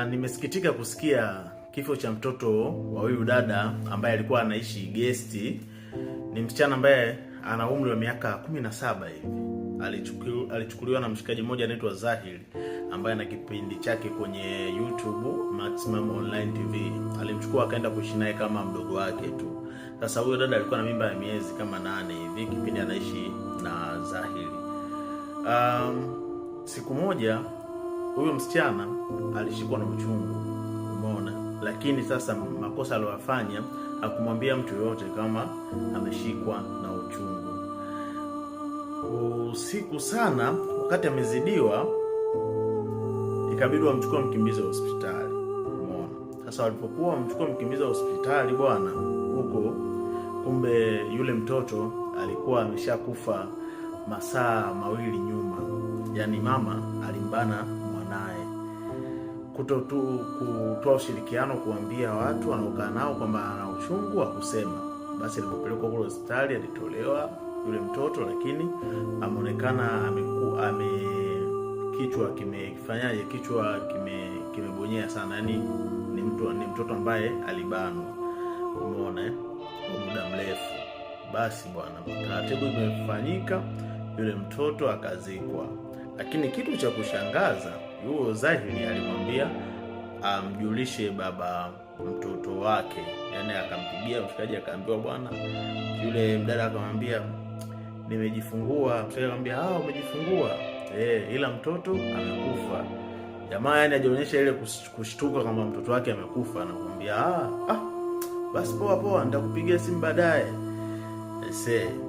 Nimesikitika kusikia kifo cha mtoto wa huyu dada ambaye alikuwa anaishi gesti. Ni msichana ambaye ana umri wa miaka 17 hivi. Alichukuliwa na mshikaji mmoja anaitwa Zahir ambaye ana kipindi chake kwenye YouTube Maximum Online TV. Alimchukua akaenda kuishi naye kama mdogo wake tu. Sasa huyo dada alikuwa na mimba ya miezi kama 8 hivi kipindi anaishi na Zahir. Siku moja huyo msichana alishikwa na uchungu, umeona? Lakini sasa makosa aliyofanya hakumwambia mtu yoyote kama ameshikwa na uchungu. Usiku sana, wakati amezidiwa, ikabidi wamchukue mkimbize hospitali, umeona? Sasa walipokuwa wamchukua mkimbize hospitali bwana, huko kumbe yule mtoto alikuwa ameshakufa masaa 2 nyuma. Yaani mama alimbana mwanae. Kutoa ushirikiano kuambia watu wanaokaa nao kwamba ana uchungu wa kusema. Basi alipopelekwa kule hospitali alitolewa yule mtoto, lakini ameonekana kichwa kimefanyaje, kichwa kimebonyea sana. Yaani ni mtoto ambaye alibanwa, umeona kwa muda mrefu. Basi bwana, taratibu imefanyika, yule mtoto akazikwa. Lakini kitu cha kushangaza, yuo Zahiri alimwambia amjulishe baba mtoto wake. Yaani akampigia mshikaji akaambiwa bwana, yule mdada akamwambia nimejifungua. Mshikaji akamwambia umejifungua? Ila mtoto amekufa. Jamaa yani ajionyesha ile kushtuka kama mtoto wake amekufa, anakuambia basi poa nitakupigia simu baadaye.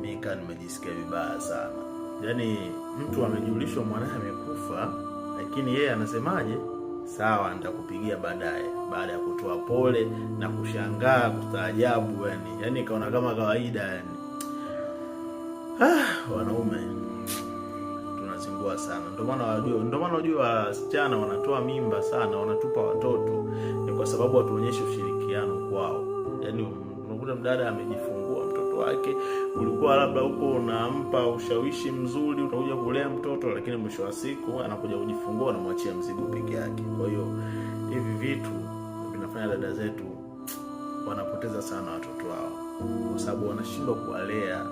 Mika nimejisikia vibaya sana. Yaani mtu amejulishwa mwanae amekufa, lakini yeye anasemaje? Sawa nitakupigia baadaye, baada ya kutoa pole na kushangaa kustaajabu. Yaani kaona kama kawaida yani. Wanaume tunazingua sana. Ndio maana unajua wasichana wanatoa mimba sana, wanatupa watoto, ni kwa sababu hatuonyeshi ushirikiano kwao. Yaani unakuta mdada amejifungua mtoto wake, ulikuwa labda huko unampa ushawishi mzuri, utakuja kulea mtoto, lakini mwisho wa siku anakuja kujifungua na mwachia mzigo peke yake. Kwa hiyo hivi vitu vinafanya dada zetu wanapoteza sana watoto wao, kwa sababu wanashindwa kuwalea